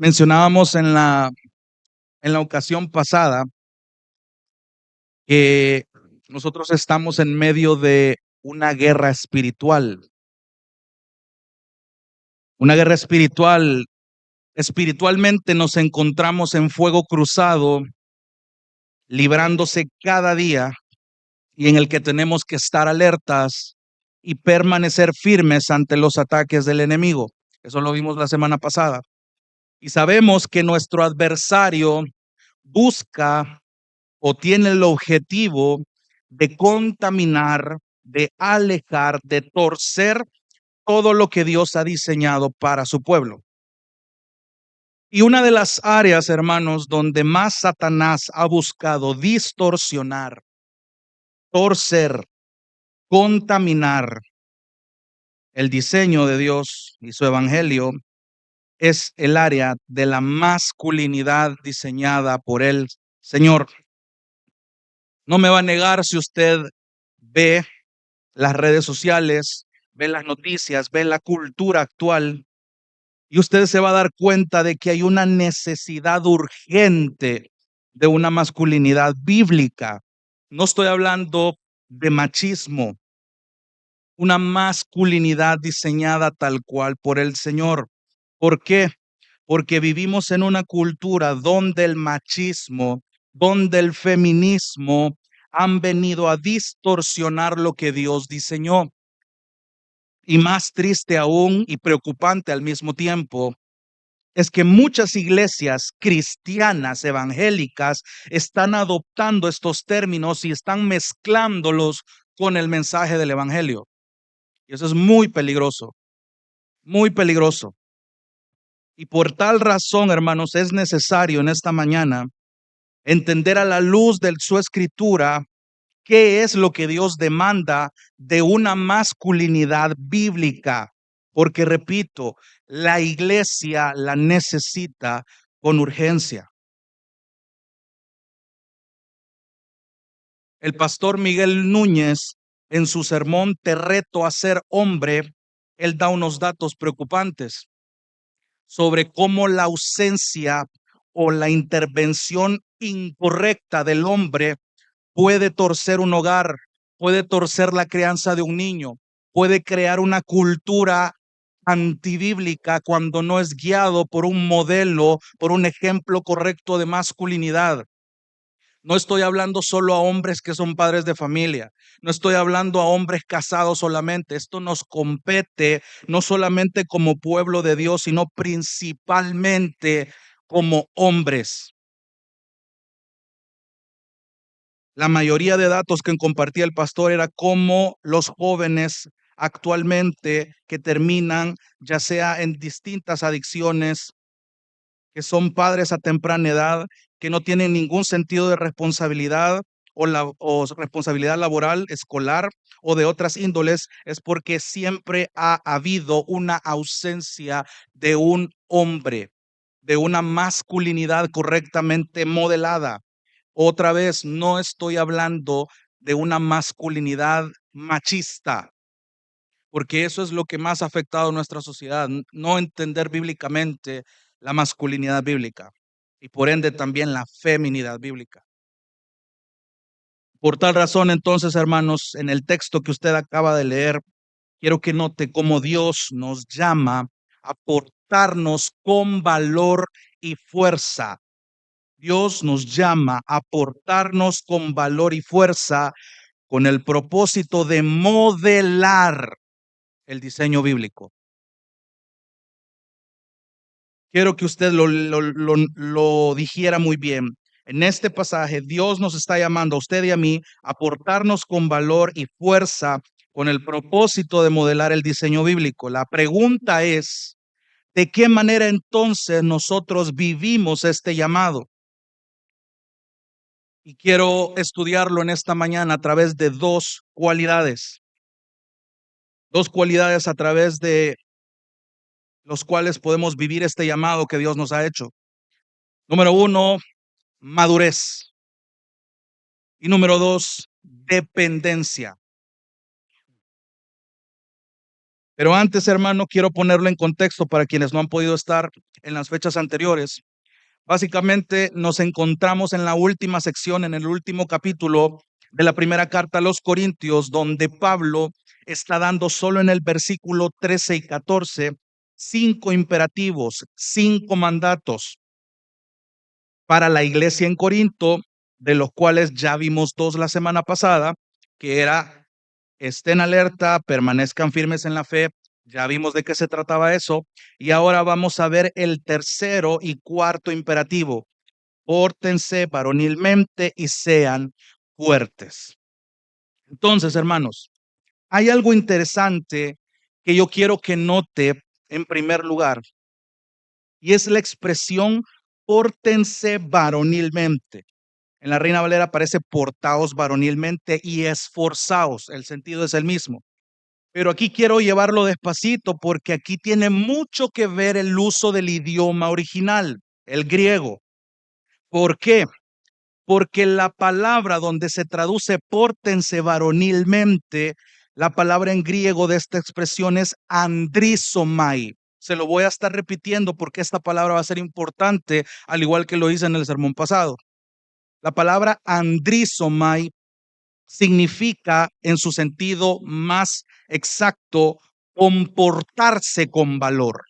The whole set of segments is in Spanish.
Mencionábamos en la ocasión pasada que nosotros estamos en medio de una guerra espiritual. Una guerra espiritual. Espiritualmente nos encontramos en fuego cruzado, librándose cada día y en el que tenemos que estar alertas y permanecer firmes ante los ataques del enemigo. Eso lo vimos la semana pasada. Y sabemos que nuestro adversario busca o tiene el objetivo de contaminar, de alejar, de torcer todo lo que Dios ha diseñado para su pueblo. Y una de las áreas, hermanos, donde más Satanás ha buscado distorsionar, torcer, contaminar el diseño de Dios y su evangelio es el área de la masculinidad diseñada por el Señor. No me va a negar si usted ve las redes sociales, ve las noticias, ve la cultura actual, y usted se va a dar cuenta de que hay una necesidad urgente de una masculinidad bíblica. No estoy hablando de machismo, una masculinidad diseñada tal cual por el Señor. ¿Por qué? Porque vivimos en una cultura donde el machismo, donde el feminismo han venido a distorsionar lo que Dios diseñó. Y más triste aún y preocupante al mismo tiempo es que muchas iglesias cristianas evangélicas están adoptando estos términos y están mezclándolos con el mensaje del evangelio. Y eso es muy peligroso, muy peligroso. Y por tal razón, hermanos, es necesario en esta mañana entender a la luz de su escritura qué es lo que Dios demanda de una masculinidad bíblica. Porque repito, la iglesia la necesita con urgencia. El pastor Miguel Núñez, en su sermón Te reto a ser hombre, él da unos datos preocupantes sobre cómo la ausencia o la intervención incorrecta del hombre puede torcer un hogar, puede torcer la crianza de un niño, puede crear una cultura antibíblica cuando no es guiado por un modelo, por un ejemplo correcto de masculinidad. No estoy hablando solo a hombres que son padres de familia, no estoy hablando a hombres casados solamente. Esto nos compete no solamente como pueblo de Dios, sino principalmente como hombres. La mayoría de datos que compartía el pastor era cómo los jóvenes actualmente que terminan ya sea en distintas adicciones, que son padres a temprana edad, que no tienen ningún sentido de responsabilidad o responsabilidad laboral, escolar o de otras índoles, es porque siempre ha habido una ausencia de un hombre, de una masculinidad correctamente modelada. Otra vez, no estoy hablando de una masculinidad machista, porque eso es lo que más ha afectado a nuestra sociedad, no entender bíblicamente la masculinidad bíblica y por ende también la feminidad bíblica. Por tal razón, entonces, hermanos, en el texto que usted acaba de leer, quiero que note cómo Dios nos llama a portarnos con valor y fuerza. Dios nos llama a portarnos con valor y fuerza con el propósito de modelar el diseño bíblico. Quiero que usted lo dijera muy bien. En este pasaje, Dios nos está llamando a usted y a mí a portarnos con valor y fuerza con el propósito de modelar el diseño bíblico. La pregunta es, ¿de qué manera entonces nosotros vivimos este llamado? Y quiero estudiarlo en esta mañana a través de dos cualidades a través de los cuales podemos vivir este llamado que Dios nos ha hecho. Número uno, madurez. Y número dos, dependencia. Pero antes, hermano, quiero ponerlo en contexto para quienes no han podido estar en las fechas anteriores. Básicamente nos encontramos en la última sección, en el último capítulo de la primera carta a los Corintios, donde Pablo está dando solo en el versículo 13 y 14 cinco imperativos, cinco mandatos para la iglesia en Corinto, de los cuales ya vimos dos la semana pasada, que era estén alerta, permanezcan firmes en la fe. Ya vimos de qué se trataba eso. Y ahora vamos a ver el tercero y cuarto imperativo. Pórtense varonilmente y sean fuertes. Entonces, hermanos, hay algo interesante que yo quiero que note en primer lugar, y es la expresión pórtense varonilmente. En la Reina Valera aparece portaos varonilmente y esforzaos. El sentido es el mismo. Pero aquí quiero llevarlo despacito porque aquí tiene mucho que ver el uso del idioma original, el griego. ¿Por qué? Porque la palabra donde se traduce pórtense varonilmente, la palabra en griego de esta expresión es andrizomai. Se lo voy a estar repitiendo porque esta palabra va a ser importante, al igual que lo hice en el sermón pasado. La palabra andrizomai significa, en su sentido más exacto, comportarse con valor.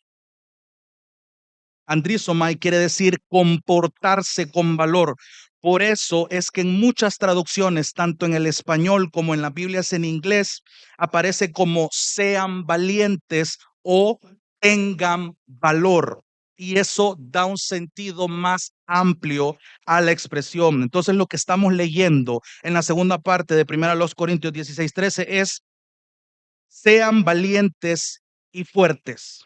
Andrizomai quiere decir comportarse con valor. Por eso es que en muchas traducciones, tanto en el español como en las Biblias en inglés, aparece como sean valientes o tengan valor. Y eso da un sentido más amplio a la expresión. Entonces, lo que estamos leyendo en la segunda parte de 1 Corintios 16:13 es sean valientes y fuertes.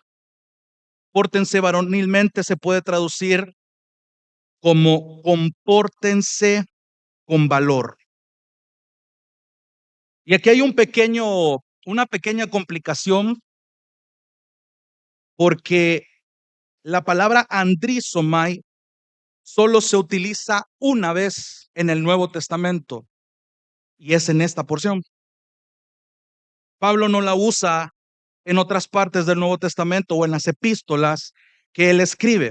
Pórtense varonilmente se puede traducir como compórtense con valor. Y aquí hay una pequeña complicación porque la palabra andrizomai solo se utiliza una vez en el Nuevo Testamento y es en esta porción. Pablo no la usa en otras partes del Nuevo Testamento o en las epístolas que él escribe.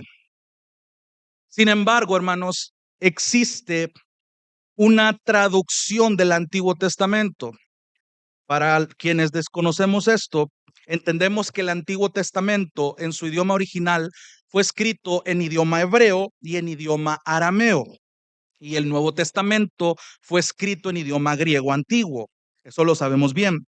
Sin embargo, hermanos, existe una traducción del Antiguo Testamento. Para quienes desconocemos esto, entendemos que el Antiguo Testamento en su idioma original fue escrito en idioma hebreo y en idioma arameo, y el Nuevo Testamento fue escrito en idioma griego antiguo. Eso lo sabemos bien.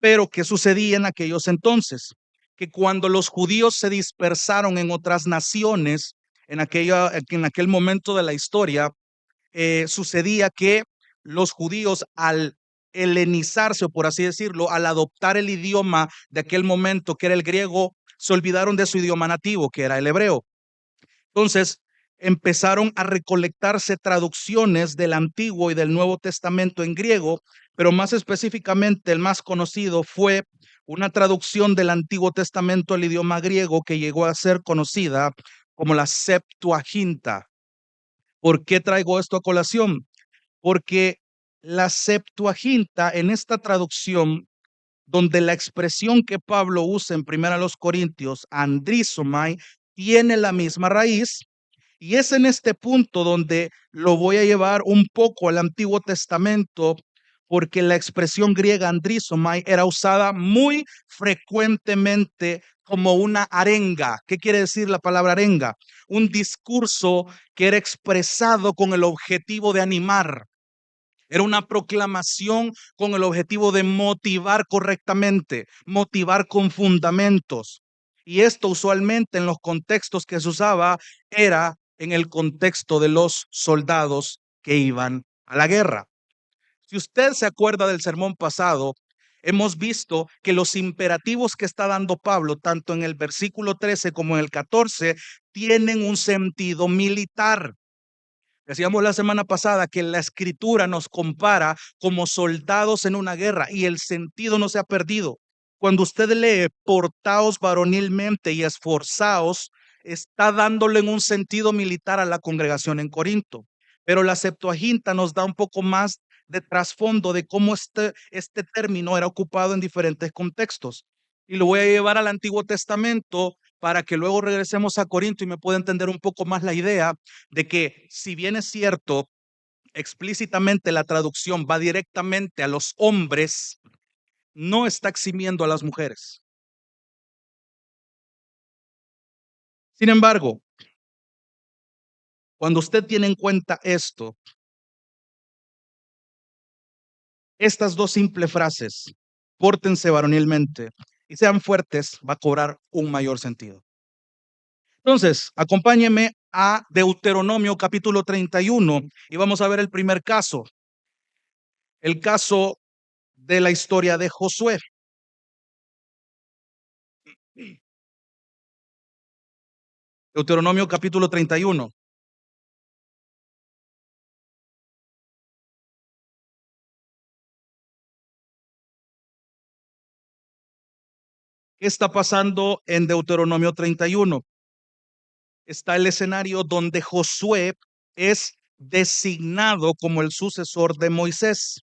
Pero ¿qué sucedía en aquellos entonces? Que cuando los judíos se dispersaron en otras naciones, en aquel momento de la historia, sucedía que los judíos al helenizarse, o por así decirlo, al adoptar el idioma de aquel momento, que era el griego, se olvidaron de su idioma nativo, que era el hebreo. Entonces, empezaron a recolectarse traducciones del Antiguo y del Nuevo Testamento en griego, pero más específicamente el más conocido fue una traducción del Antiguo Testamento al idioma griego que llegó a ser conocida como la Septuaginta. ¿Por qué traigo esto a colación? Porque la Septuaginta en esta traducción, donde la expresión que Pablo usa en 1 Corintios, andrizomai, tiene la misma raíz, y es en este punto donde lo voy a llevar un poco al Antiguo Testamento, porque la expresión griega andrizomai era usada muy frecuentemente como una arenga. ¿Qué quiere decir la palabra arenga? Un discurso que era expresado con el objetivo de animar. Era una proclamación con el objetivo de motivar correctamente, motivar con fundamentos. Y esto usualmente en los contextos que se usaba era en el contexto de los soldados que iban a la guerra. Si usted se acuerda del sermón pasado, hemos visto que los imperativos que está dando Pablo, tanto en el versículo 13 como en el 14, tienen un sentido militar. Decíamos la semana pasada que la escritura nos compara como soldados en una guerra y el sentido no se ha perdido. Cuando usted lee portaos varonilmente y esforzaos, está dándole en un sentido militar a la congregación en Corinto. Pero la Septuaginta nos da un poco más de trasfondo de cómo este término era ocupado en diferentes contextos. Y lo voy a llevar al Antiguo Testamento para que luego regresemos a Corinto y me pueda entender un poco más la idea de que, si bien es cierto, explícitamente la traducción va directamente a los hombres, no está eximiendo a las mujeres. Sin embargo, cuando usted tiene en cuenta esto, estas dos simples frases, pórtense varonilmente y sean fuertes, va a cobrar un mayor sentido. Entonces, acompáñeme a Deuteronomio capítulo 31 y vamos a ver el primer caso, el caso de la historia de Josué. Deuteronomio capítulo 31. ¿Qué está pasando en Deuteronomio 31? Está el escenario donde Josué es designado como el sucesor de Moisés.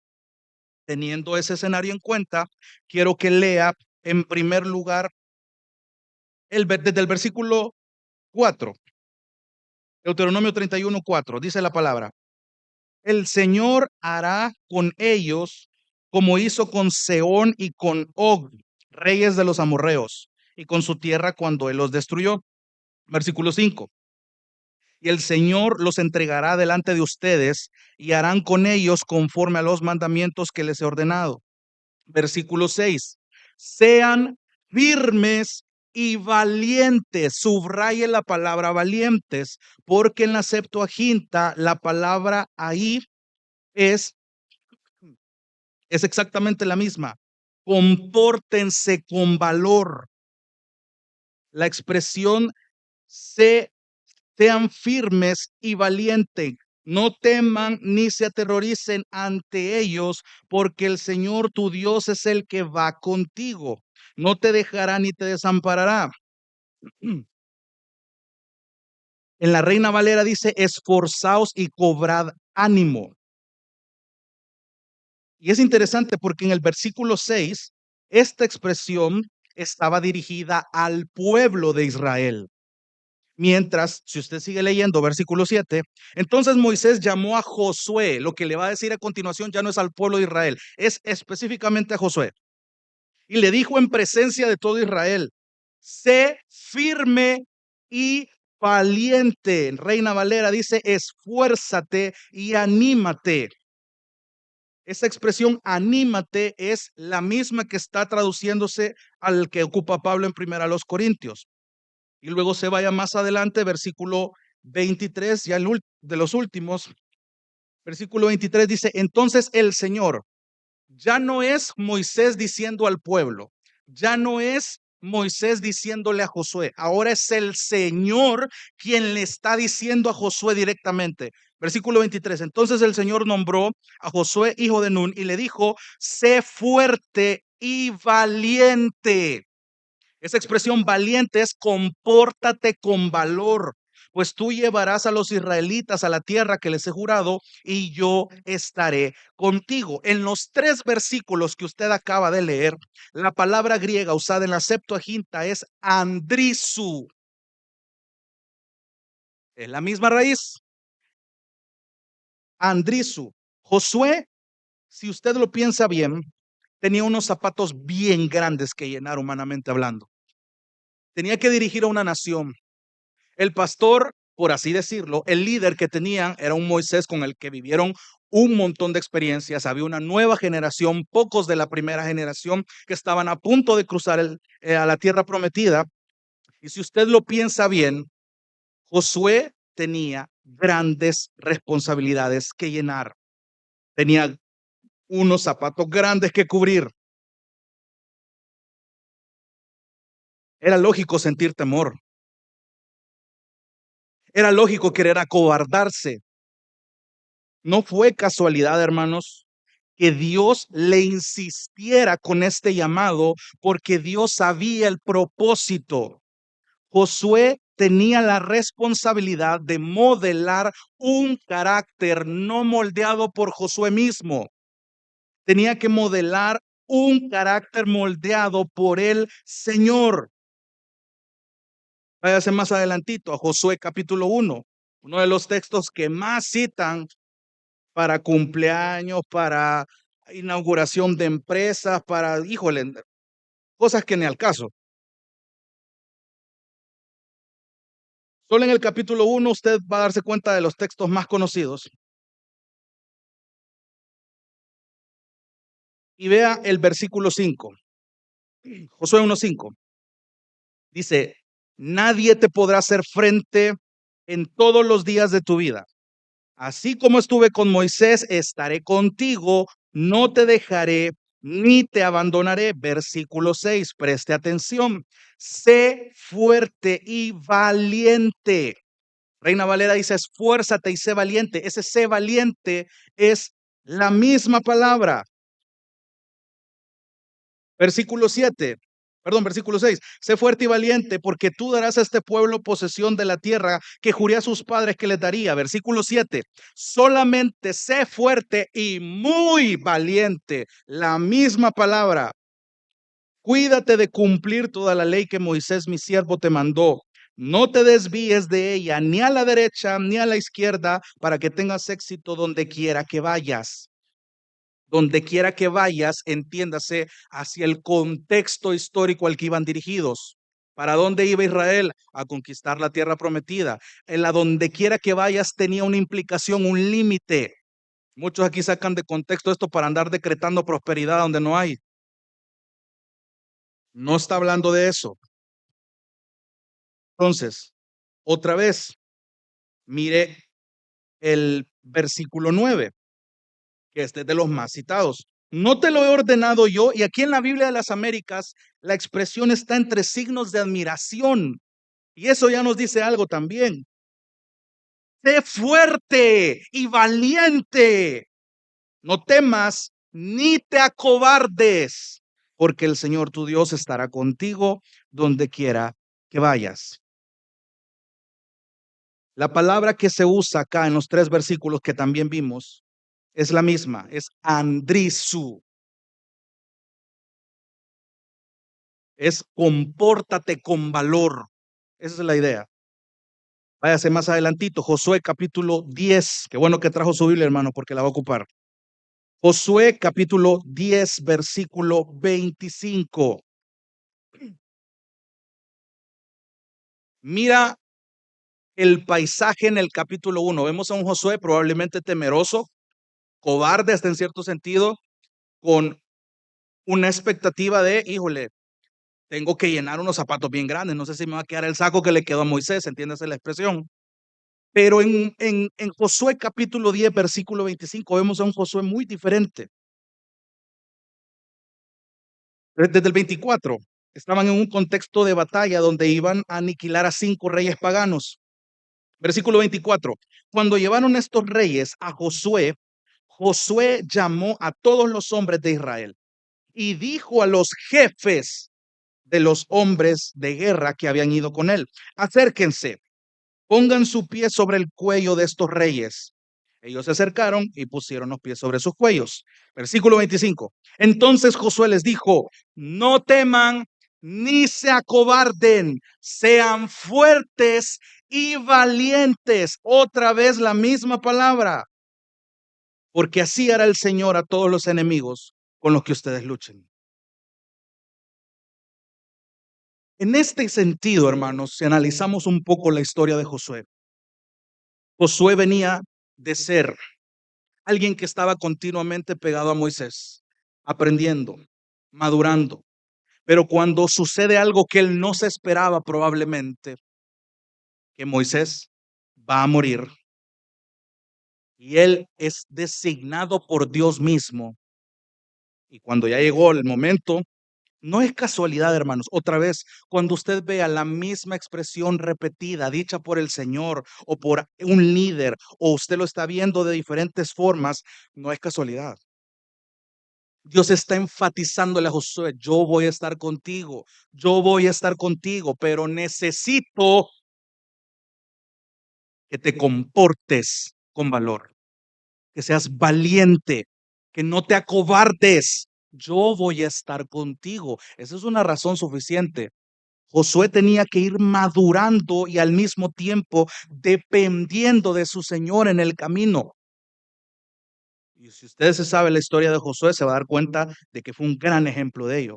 Teniendo ese escenario en cuenta, quiero que lea en primer lugar desde el versículo 4. Deuteronomio 31:4, dice la palabra: el Señor hará con ellos como hizo con Sehón y con Og, reyes de los amorreos, y con su tierra cuando él los destruyó. Versículo 5. Y el Señor los entregará delante de ustedes y harán con ellos conforme a los mandamientos que les he ordenado. Versículo 6. Sean firmes y valientes. Subraye la palabra valientes, porque en la Septuaginta la palabra ahí es exactamente la misma. Compórtense con valor. La expresión sean firmes y valientes. No teman ni se aterroricen ante ellos, porque el Señor tu Dios es el que va contigo. No te dejará ni te desamparará. En la Reina Valera dice: esforzaos y cobrad ánimo. Y es interesante porque en el versículo 6, esta expresión estaba dirigida al pueblo de Israel. Mientras, si usted sigue leyendo versículo 7, entonces Moisés llamó a Josué. Lo que le va a decir a continuación ya no es al pueblo de Israel, es específicamente a Josué. Y le dijo en presencia de todo Israel: sé firme y valiente. Reina Valera dice: esfuérzate y anímate. Esa expresión anímate es la misma que está traduciéndose al que ocupa Pablo en primera a los Corintios. Y luego se vaya más adelante, versículo 23, ya de los últimos, versículo 23 dice: entonces el Señor, ya no es Moisés diciendo al pueblo, ya no es Moisés diciéndole a Josué, ahora es el Señor quien le está diciendo a Josué directamente. Versículo 23, entonces el Señor nombró a Josué hijo de Nun y le dijo: sé fuerte y valiente. Esa expresión valiente es compórtate con valor, pues tú llevarás a los israelitas a la tierra que les he jurado y yo estaré contigo. En los 3 versículos que usted acaba de leer, la palabra griega usada en la Septuaginta es andrisu. Es la misma raíz, andrisu. Josué, si usted lo piensa bien, tenía unos zapatos bien grandes que llenar humanamente hablando. Tenía que dirigir a una nación. El pastor, por así decirlo, el líder que tenían era un Moisés con el que vivieron un montón de experiencias. Había una nueva generación, pocos de la primera generación que estaban a punto de cruzar a la tierra prometida. Y si usted lo piensa bien, Josué tenía grandes responsabilidades que llenar. Tenía unos zapatos grandes que cubrir. Era lógico sentir temor. Era lógico querer acobardarse. No fue casualidad, hermanos, que Dios le insistiera con este llamado, porque Dios sabía el propósito. Josué tenía la responsabilidad de modelar un carácter no moldeado por Josué mismo. Tenía que modelar un carácter moldeado por el Señor. Váyase más adelantito a Josué capítulo 1, uno de los textos que más citan para cumpleaños, para inauguración de empresas, para, híjole, cosas que ni al caso. Solo en el capítulo 1 usted va a darse cuenta de los textos más conocidos. Y vea el versículo 5, Josué 1:5. Dice, nadie te podrá hacer frente en todos los días de tu vida. Así como estuve con Moisés, estaré contigo, no te dejaré ni te abandonaré. Versículo 6, preste atención. Sé fuerte y valiente. Reina Valera dice, esfuérzate y sé valiente. Ese sé valiente es la misma palabra. Versículo 7, perdón, versículo 6. Sé fuerte y valiente, porque tú darás a este pueblo posesión de la tierra que juré a sus padres que les daría. Versículo 7. Solamente sé fuerte y muy valiente. La misma palabra. Cuídate de cumplir toda la ley que Moisés, mi siervo, te mandó. No te desvíes de ella, ni a la derecha ni a la izquierda, para que tengas éxito donde quiera que vayas. Donde quiera que vayas, entiéndase hacia el contexto histórico al que iban dirigidos. ¿Para dónde iba Israel? A conquistar la tierra prometida. En la donde quiera que vayas tenía una implicación, un límite. Muchos aquí sacan de contexto esto para andar decretando prosperidad donde no hay. No está hablando de eso. Entonces, otra vez, mire el versículo 9, que este es de los más citados. No te lo he ordenado yo, y aquí en la Biblia de las Américas la expresión está entre signos de admiración, y eso ya nos dice algo también. Sé fuerte y valiente, no temas ni te acobardes, porque el Señor tu Dios estará contigo donde quiera que vayas. La palabra que se usa acá en los 3 versículos que también vimos es la misma, es andrisu. Es compórtate con valor. Esa es la idea. Váyase más adelantito, Josué capítulo 10. Qué bueno que trajo su Biblia, hermano, porque la va a ocupar. Josué capítulo 10, versículo 25. Mira el paisaje en el capítulo 1. Vemos a un Josué probablemente temeroso, cobarde hasta en cierto sentido, con una expectativa de, híjole, tengo que llenar unos zapatos bien grandes, no sé si me va a quedar el saco que le quedó a Moisés, entiéndase la expresión. Pero en Josué capítulo 10, versículo 25, vemos a un Josué muy diferente. Desde el 24, estaban en un contexto de batalla donde iban a aniquilar a 5 reyes paganos. Versículo 24, cuando llevaron estos reyes a Josué, Josué llamó a todos los hombres de Israel y dijo a los jefes de los hombres de guerra que habían ido con él, acérquense, pongan su pie sobre el cuello de estos reyes. Ellos se acercaron y pusieron los pies sobre sus cuellos. Versículo 25. Entonces Josué les dijo, no teman ni se acobarden, sean fuertes y valientes. Otra vez la misma palabra, porque así hará el Señor a todos los enemigos con los que ustedes luchen. En este sentido, hermanos, si analizamos un poco la historia de Josué, Josué venía de ser alguien que estaba continuamente pegado a Moisés, aprendiendo, madurando. Pero cuando sucede algo que él no se esperaba probablemente, que Moisés va a morir y él es designado por Dios mismo. Y cuando ya llegó el momento, no es casualidad, hermanos. Otra vez, cuando usted vea la misma expresión repetida, dicha por el Señor o por un líder, o usted lo está viendo de diferentes formas, no es casualidad. Dios está enfatizándole a Josué, yo voy a estar contigo, yo voy a estar contigo, pero necesito que te comportes con valor, que seas valiente, que no te acobardes. yo voy a estar contigo. Esa es una razón suficiente. Josué tenía que ir madurando y al mismo tiempo dependiendo de su Señor en el camino. Y si usted se sabe la historia de Josué, se va a dar cuenta de que fue un gran ejemplo de ello.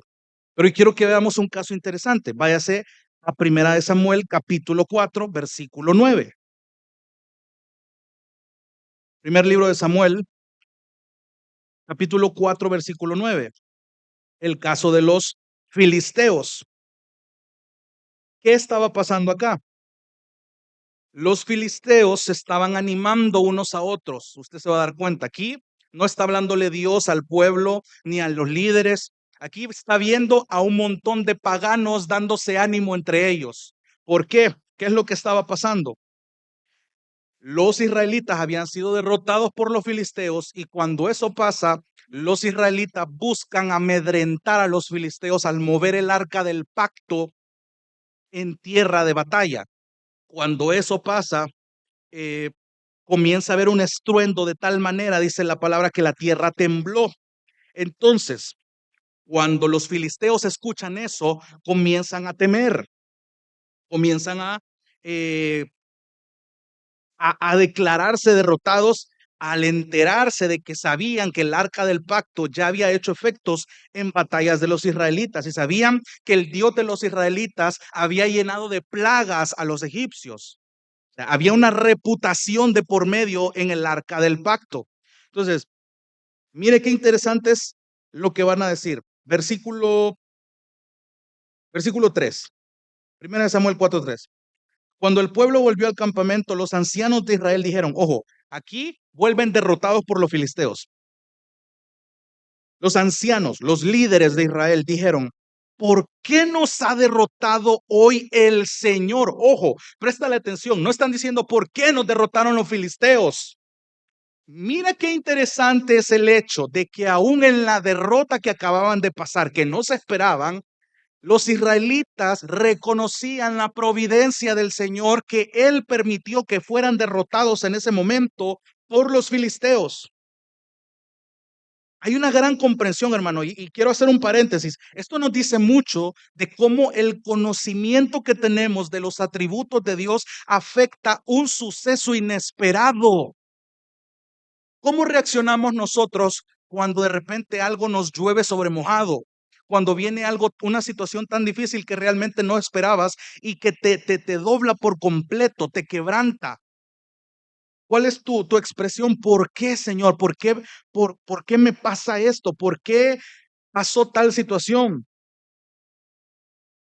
Pero hoy quiero que veamos un caso interesante. Váyase a Primera de Samuel, capítulo 4, versículo 9. Primer libro de Samuel, capítulo 4, versículo 9. El caso de los filisteos. ¿Qué estaba pasando acá? Los filisteos se estaban animando unos a otros. Usted se va a dar cuenta. Aquí no está hablándole Dios al pueblo ni a los líderes. Aquí está viendo a un montón de paganos dándose ánimo entre ellos. ¿Por qué? ¿Qué es lo que estaba pasando? Los israelitas habían sido derrotados por los filisteos y cuando eso pasa, los israelitas buscan amedrentar a los filisteos al mover el arca del pacto en tierra de batalla. Cuando eso pasa, eh, comienza a haber un estruendo de tal manera, dice la palabra, que la tierra tembló. Entonces, cuando los filisteos escuchan eso, comienzan a temer, comienzan eh, a declararse derrotados al enterarse de que sabían que el arca del pacto ya había hecho efectos en batallas de los israelitas y sabían que el Dios de los israelitas había llenado de plagas a los egipcios. O sea, había una reputación de por medio en el arca del pacto. Entonces, mire qué interesante es lo que van a decir. Versículo 3. Primera de Samuel 4:3. Cuando el pueblo volvió al campamento, los ancianos de Israel dijeron, ojo, aquí vuelven derrotados por los filisteos. Los ancianos, los líderes de Israel dijeron, ¿por qué nos ha derrotado hoy el Señor? Ojo, préstale atención, no están diciendo por qué nos derrotaron los filisteos. Mira qué interesante es el hecho de que aún en la derrota que acababan de pasar, que no se esperaban, los israelitas reconocían la providencia del Señor, que Él permitió que fueran derrotados en ese momento por los filisteos. Hay una gran comprensión, hermano, y quiero hacer un paréntesis. Esto nos dice mucho de cómo el conocimiento que tenemos de los atributos de Dios afecta un suceso inesperado. ¿Cómo reaccionamos nosotros cuando de repente algo nos llueve sobre mojado? Cuando viene algo, una situación tan difícil que realmente no esperabas y que te dobla por completo, te quebranta. ¿Cuál es tu expresión? ¿Por qué, Señor? ¿Por qué me pasa esto? ¿Por qué pasó tal situación?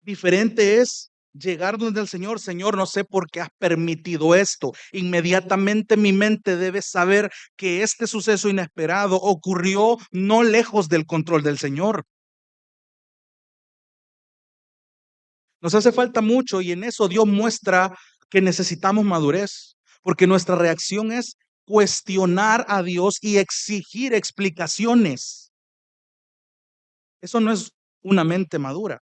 Diferente es llegar donde el Señor, Señor, no sé por qué has permitido esto. Inmediatamente mi mente debe saber que este suceso inesperado ocurrió no lejos del control del Señor. Nos hace falta mucho y en eso Dios muestra que necesitamos madurez, porque nuestra reacción es cuestionar a Dios y exigir explicaciones. Eso no es una mente madura.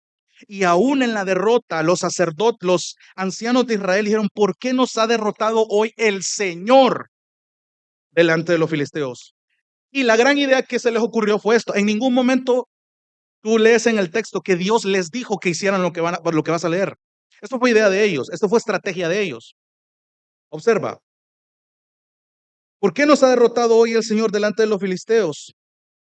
Y aún en la derrota, los sacerdotes, los ancianos de Israel dijeron, ¿por qué nos ha derrotado hoy el Señor delante de los filisteos? Y la gran idea que se les ocurrió fue esto. En ningún momento tú lees en el texto que Dios les dijo que hicieran lo que vas a leer. Esto fue idea de ellos, esto fue estrategia de ellos. Observa, ¿por qué nos ha derrotado hoy el Señor delante de los filisteos?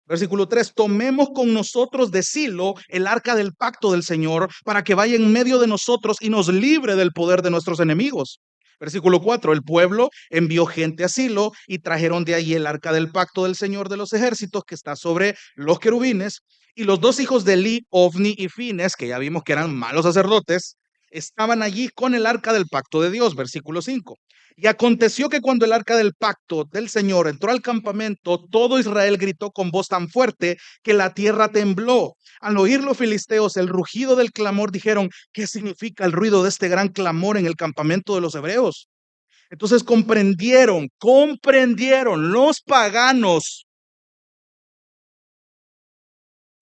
Versículo 3, tomemos con nosotros de Silo el arca del pacto del Señor para que vaya en medio de nosotros y nos libre del poder de nuestros enemigos. Versículo 4, el pueblo envió gente a Silo y trajeron de allí el arca del pacto del Señor de los ejércitos que está sobre los querubines. Y los dos hijos de Eli, Ofni y Fines, que ya vimos que eran malos sacerdotes, estaban allí con el arca del pacto de Dios. Versículo 5. Y aconteció que cuando el arca del pacto del Señor entró al campamento, todo Israel gritó con voz tan fuerte que la tierra tembló. Al oír los filisteos el rugido del clamor, dijeron, ¿qué significa el ruido de este gran clamor en el campamento de los hebreos? Entonces comprendieron los paganos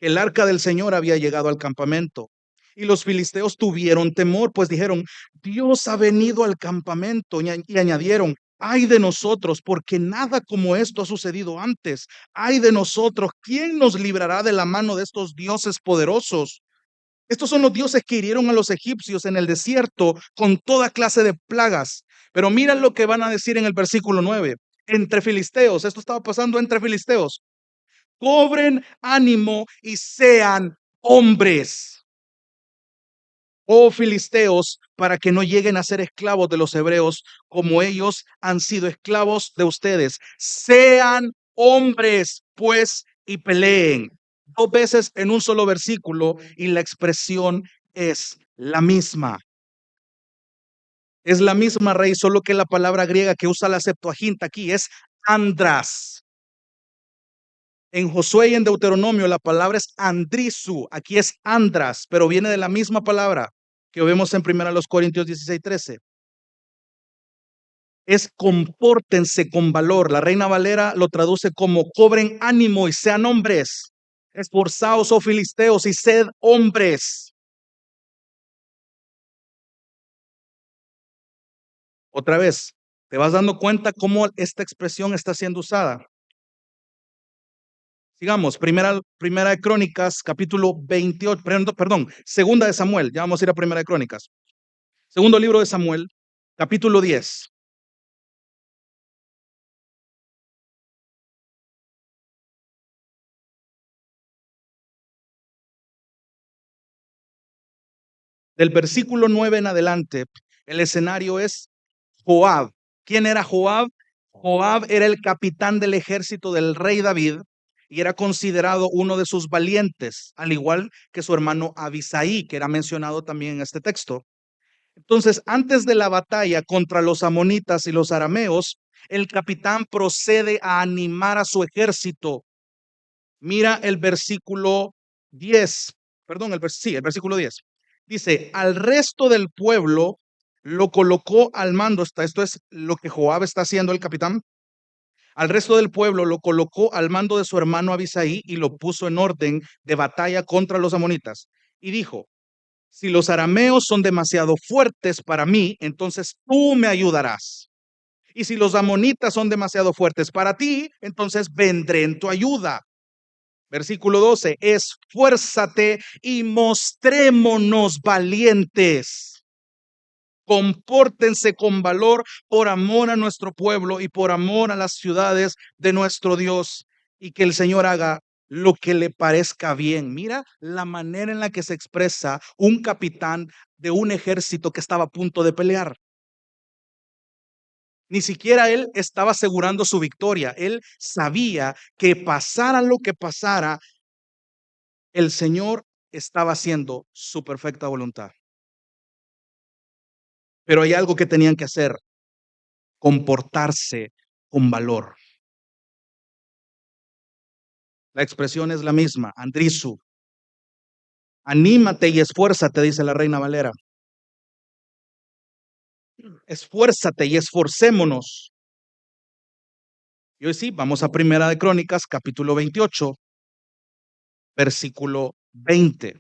que el arca del Señor había llegado al campamento. Y los filisteos tuvieron temor, pues dijeron, Dios ha venido al campamento. Y añadieron, Ay de nosotros, porque nada como esto ha sucedido antes. Ay de nosotros, ¿quién nos librará de la mano de estos dioses poderosos? Estos son los dioses que hirieron a los egipcios en el desierto con toda clase de plagas. Pero miren lo que van a decir en el versículo 9. Entre filisteos, esto estaba pasando entre filisteos. Cobren ánimo y sean hombres, oh filisteos, para que no lleguen a ser esclavos de los hebreos, como ellos han sido esclavos de ustedes. Sean hombres, pues, y peleen. Dos veces en un solo versículo, y la expresión es la misma. Es la misma raíz, solo que la palabra griega que usa la Septuaginta aquí es andras. En Josué y en Deuteronomio la palabra es andrisu, aquí es andras, pero viene de la misma palabra que vemos en 1 Corintios 16:13. Es compórtense con valor. La Reina Valera lo traduce como cobren ánimo y sean hombres. Esforzaos, oh filisteos, y sed hombres. Otra vez, te vas dando cuenta cómo esta expresión está siendo usada. Sigamos, primera de Crónicas, capítulo 28, perdón, segunda de Samuel, ya vamos a ir a primera de Crónicas. Segundo libro de Samuel, capítulo 10. Del versículo 9 en adelante, el escenario es Joab. ¿Quién era Joab? Joab era el capitán del ejército del rey David y era considerado uno de sus valientes, al igual que su hermano Abisaí, que era mencionado también en este texto. Entonces, antes de la batalla contra los amonitas y los arameos, el capitán procede a animar a su ejército. Mira el versículo 10, perdón, el versículo 10. Dice, al resto del pueblo lo colocó al mando, esto es lo que Joab está haciendo el capitán, al resto del pueblo lo colocó al mando de su hermano Abisaí y lo puso en orden de batalla contra los amonitas. Y dijo, si los arameos son demasiado fuertes para mí, entonces tú me ayudarás. Y si los amonitas son demasiado fuertes para ti, entonces vendré en tu ayuda. Versículo 12, esfuérzate y mostrémonos valientes. Compórtense con valor por amor a nuestro pueblo y por amor a las ciudades de nuestro Dios, y que el Señor haga lo que le parezca bien. Mira la manera en la que se expresa un capitán de un ejército que estaba a punto de pelear. Ni siquiera él estaba asegurando su victoria. Él sabía que pasara lo que pasara, el Señor estaba haciendo su perfecta voluntad. Pero hay algo que tenían que hacer, comportarse con valor. La expresión es la misma, andrisu. Anímate y esfuérzate, dice la Reina Valera. Esfuérzate y esforcémonos. Y hoy sí, vamos a Primera de Crónicas, capítulo 28, versículo 20.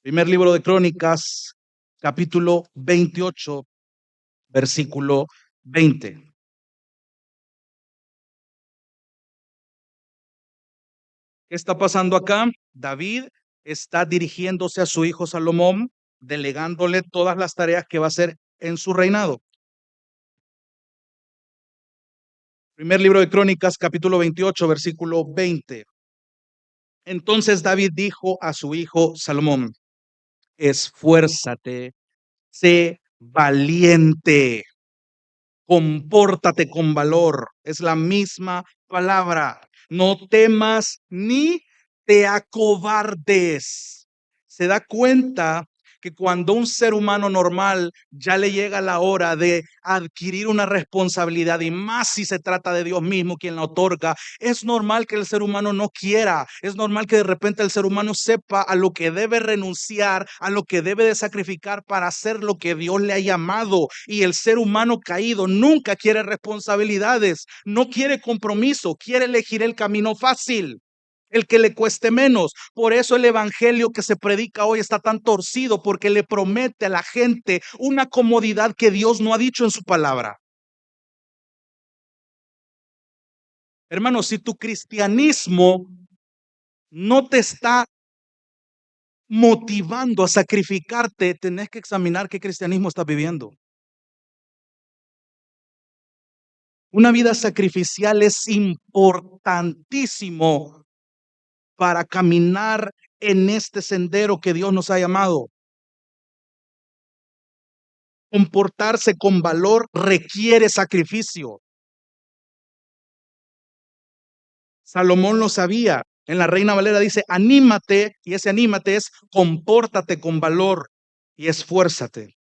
Primer libro de Crónicas, capítulo 28, versículo 20. ¿Qué está pasando acá? David está dirigiéndose a su hijo Salomón, delegándole todas las tareas que va a hacer en su reinado. Primer libro de Crónicas, capítulo 28, versículo 20. Entonces David dijo a su hijo Salomón, esfuérzate, sé valiente, compórtate con valor. Es la misma palabra. No temas ni te acobardes. Se da cuenta que cuando un ser humano normal ya le llega la hora de adquirir una responsabilidad, y más si se trata de Dios mismo quien la otorga, es normal que el ser humano no quiera, es normal que de repente el ser humano sepa a lo que debe renunciar, a lo que debe de sacrificar para hacer lo que Dios le ha llamado. Y el ser humano caído nunca quiere responsabilidades, no quiere compromiso, quiere elegir el camino fácil, el que le cueste menos. Por eso el evangelio que se predica hoy está tan torcido, porque le promete a la gente una comodidad que Dios no ha dicho en su palabra. Hermano, si tu cristianismo no te está motivando a sacrificarte, tenés que examinar qué cristianismo estás viviendo. Una vida sacrificial es importantísimo para caminar en este sendero que Dios nos ha llamado. Comportarse con valor requiere sacrificio. Salomón lo sabía. En la Reina Valera dice, anímate, y ese anímate es compórtate con valor y esfuérzate.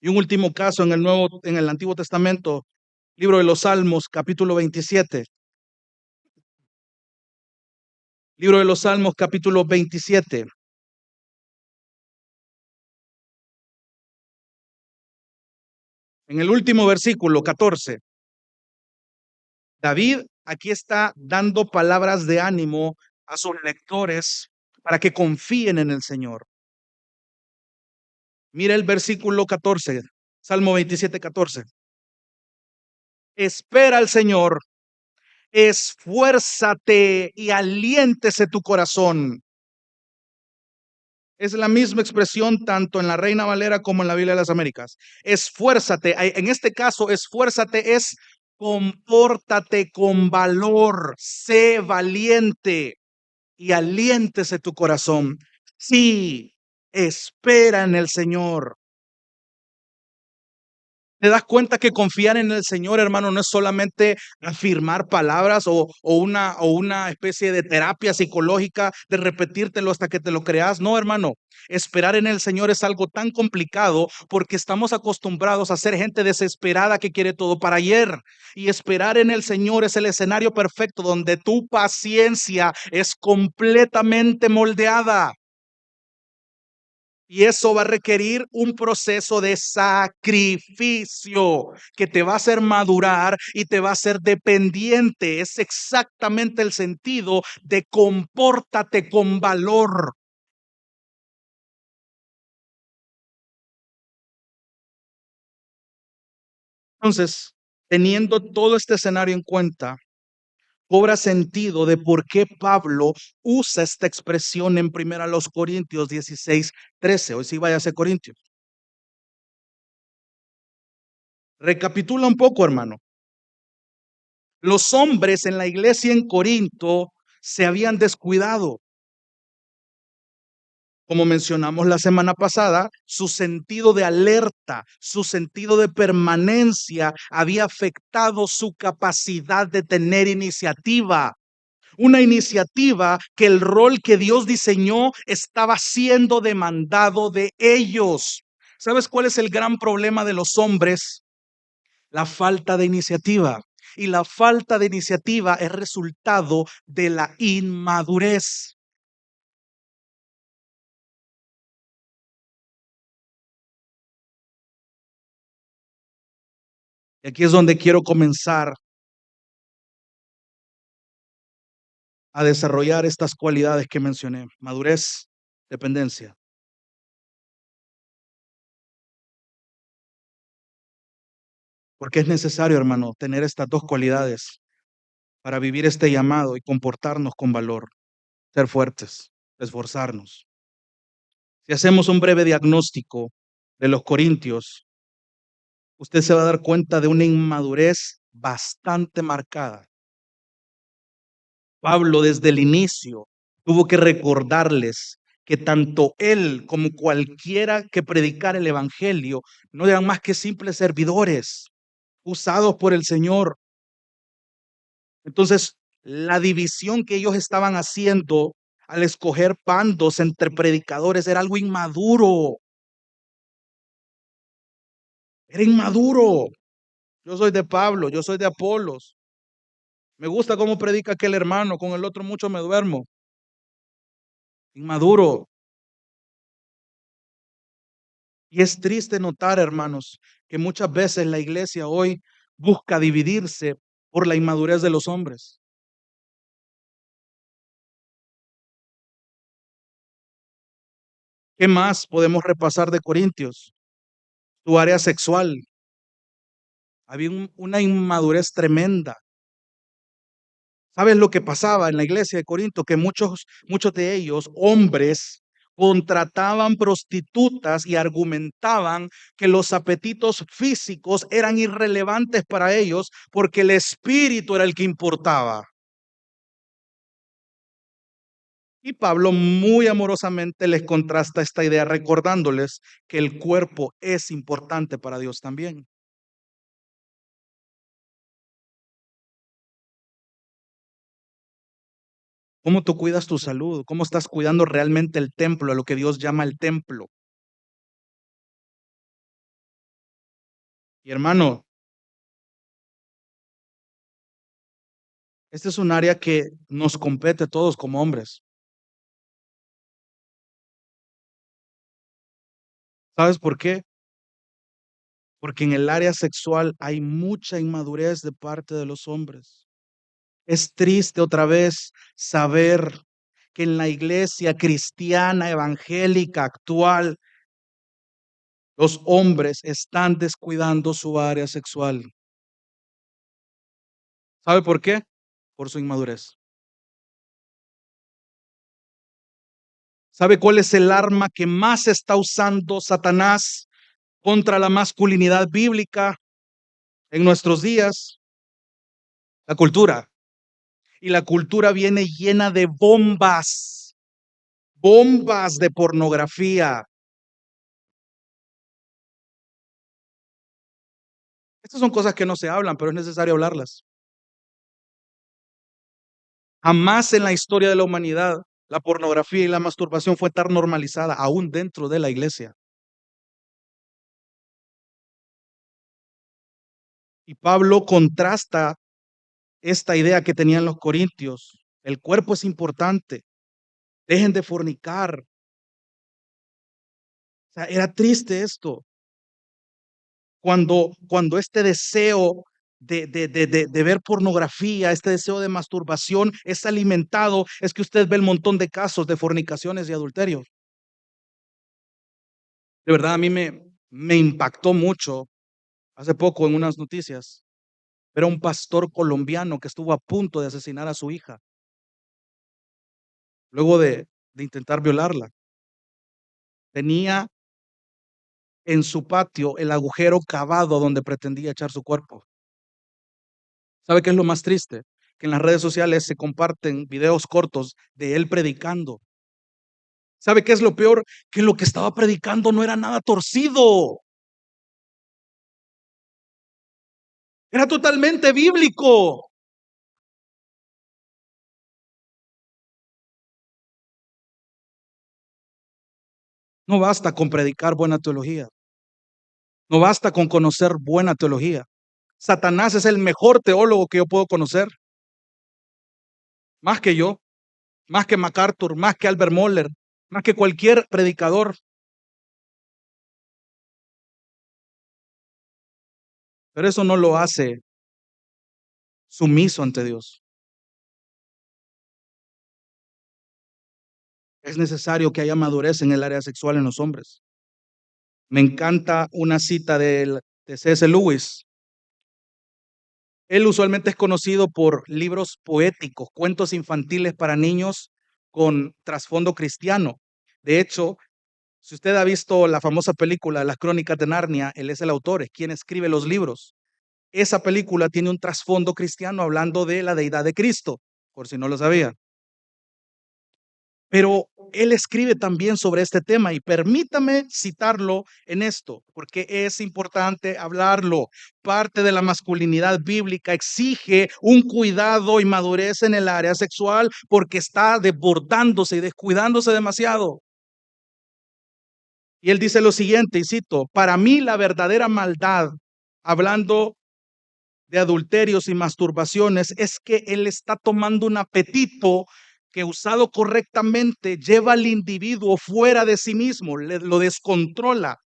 Y un último caso en el Antiguo Testamento, libro de los Salmos, capítulo 27. Libro de los Salmos, capítulo 27. En el último versículo, 14. David aquí está dando palabras de ánimo a sus lectores para que confíen en el Señor. Mira el versículo 14, Salmo 27, 14. Espera al Señor, esfuérzate y aliéntese tu corazón. Es la misma expresión tanto en la Reina Valera como en la Biblia de las Américas. Esfuérzate. En este caso, esfuérzate es compórtate con valor, sé valiente y aliéntese tu corazón. Sí, espera en el Señor. ¿Te das cuenta que confiar en el Señor, hermano, no es solamente afirmar palabras o una especie de terapia psicológica de repetírtelo hasta que te lo creas? No, hermano. Esperar en el Señor es algo tan complicado porque estamos acostumbrados a ser gente desesperada que quiere todo para ayer. Y esperar en el Señor es el escenario perfecto donde tu paciencia es completamente moldeada. Y eso va a requerir un proceso de sacrificio que te va a hacer madurar y te va a hacer dependiente. Es exactamente el sentido de compórtate con valor. Entonces, teniendo todo este escenario en cuenta, cobra sentido de por qué Pablo usa esta expresión en 1 Corintios 16, 13. Hoy sí váyase a Corintios. Recapitula un poco, hermano. Los hombres en la iglesia en Corinto se habían descuidado. Como mencionamos la semana pasada, su sentido de alerta, su sentido de permanencia había afectado su capacidad de tener iniciativa. Una iniciativa que el rol que Dios diseñó estaba siendo demandado de ellos. ¿Sabes cuál es el gran problema de los hombres? La falta de iniciativa. Y la falta de iniciativa es resultado de la inmadurez. Y aquí es donde quiero comenzar a desarrollar estas cualidades que mencioné: madurez, dependencia. Porque es necesario, hermano, tener estas dos cualidades para vivir este llamado y comportarnos con valor, ser fuertes, esforzarnos. Si hacemos un breve diagnóstico de los corintios, usted se va a dar cuenta de una inmadurez bastante marcada. Pablo desde el inicio tuvo que recordarles que tanto él como cualquiera que predicara el evangelio no eran más que simples servidores usados por el Señor. Entonces, la división que ellos estaban haciendo al escoger bandos entre predicadores era algo inmaduro. Era inmaduro. Yo soy de Pablo, yo soy de Apolos. Me gusta cómo predica aquel hermano, con el otro mucho me duermo. Inmaduro. Y es triste notar, hermanos, que muchas veces la iglesia hoy busca dividirse por la inmadurez de los hombres. ¿Qué más podemos repasar de Corintios? Tu área sexual. Había una inmadurez tremenda. ¿Sabes lo que pasaba en la iglesia de Corinto? Que muchos de ellos, hombres, contrataban prostitutas y argumentaban que los apetitos físicos eran irrelevantes para ellos porque el espíritu era el que importaba. Y Pablo muy amorosamente les contrasta esta idea recordándoles que el cuerpo es importante para Dios también. ¿Cómo tú cuidas tu salud? ¿Cómo estás cuidando realmente el templo, a lo que Dios llama el templo? Y hermano, este es un área que nos compete a todos como hombres. ¿Sabes por qué? Porque en el área sexual hay mucha inmadurez de parte de los hombres. Es triste otra vez saber que en la iglesia cristiana evangélica actual los hombres están descuidando su área sexual. ¿Sabe por qué? Por su inmadurez. ¿Sabe cuál es el arma que más está usando Satanás contra la masculinidad bíblica en nuestros días? La cultura. Y la cultura viene llena de bombas, bombas de pornografía. Estas son cosas que no se hablan, pero es necesario hablarlas. Jamás en la historia de la humanidad la pornografía y la masturbación fue tan normalizada, aún dentro de la iglesia. Y Pablo contrasta esta idea que tenían los corintios. El cuerpo es importante. Dejen de fornicar. O sea, era triste esto. Cuando este deseo de ver pornografía, este deseo de masturbación es alimentado, es que usted ve el montón de casos de fornicaciones y adulterios. De verdad, a mí me impactó mucho hace poco en unas noticias. Era un pastor colombiano que estuvo a punto de asesinar a su hija, luego de intentar violarla. Tenía en su patio el agujero cavado donde pretendía echar su cuerpo. ¿Sabe qué es lo más triste? Que en las redes sociales se comparten videos cortos de él predicando. ¿Sabe qué es lo peor? Que lo que estaba predicando no era nada torcido, era totalmente bíblico. No basta con predicar buena teología, no basta con conocer buena teología. Satanás es el mejor teólogo que yo puedo conocer, más que yo, más que MacArthur, más que Albert Moller, más que cualquier predicador, pero eso no lo hace sumiso ante Dios. Es necesario que haya madurez en el área sexual en los hombres. Me encanta una cita de C.S. Lewis. Él usualmente es conocido por libros poéticos, cuentos infantiles para niños con trasfondo cristiano. De hecho, si usted ha visto la famosa película Las Crónicas de Narnia, él es el autor, es quien escribe los libros. Esa película tiene un trasfondo cristiano hablando de la deidad de Cristo, por si no lo sabía. Pero él escribe también sobre este tema y permítame citarlo en esto, porque es importante hablarlo. Parte de la masculinidad bíblica exige un cuidado y madurez en el área sexual porque está desbordándose y descuidándose demasiado. Y él dice lo siguiente, y cito, para mí la verdadera maldad, hablando de adulterios y masturbaciones, es que él está tomando un apetito que usado correctamente lleva al individuo fuera de sí mismo, lo descontrola,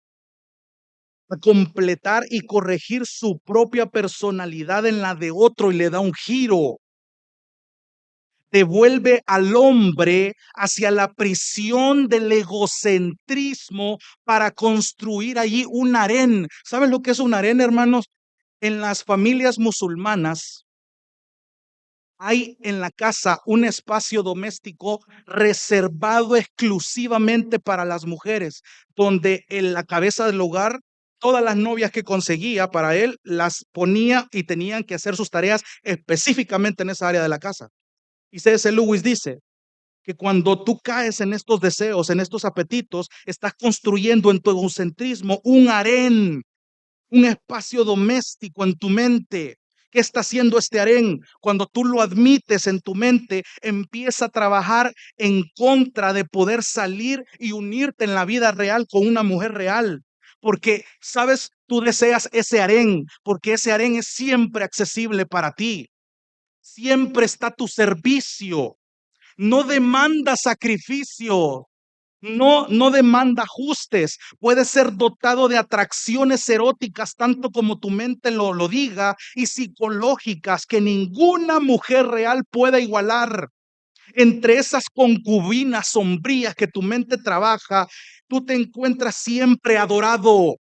a completar y corregir su propia personalidad en la de otro y le da un giro. Devuelve al hombre hacia la prisión del egocentrismo para construir allí un harén. ¿Sabes lo que es un harén, hermanos? En las familias musulmanas, Hay en la casa un espacio doméstico reservado exclusivamente para las mujeres, donde en la cabeza del hogar, todas las novias que conseguía para él las ponía y tenían que hacer sus tareas específicamente en esa área de la casa. Y C.S. Lewis dice que cuando tú caes en estos deseos, en estos apetitos, estás construyendo en tu egocentrismo un harén, un espacio doméstico en tu mente. ¿Qué está haciendo este harén? Cuando tú lo admites en tu mente, empieza a trabajar en contra de poder salir y unirte en la vida real con una mujer real. Porque, sabes, tú deseas ese harén, porque ese harén es siempre accesible para ti. Siempre está a tu servicio. No demanda sacrificio. No demanda ajustes, puede ser dotado de atracciones eróticas, tanto como tu mente lo diga, y psicológicas que ninguna mujer real pueda igualar. Entre esas concubinas sombrías que tu mente trabaja, tú te encuentras siempre adorado.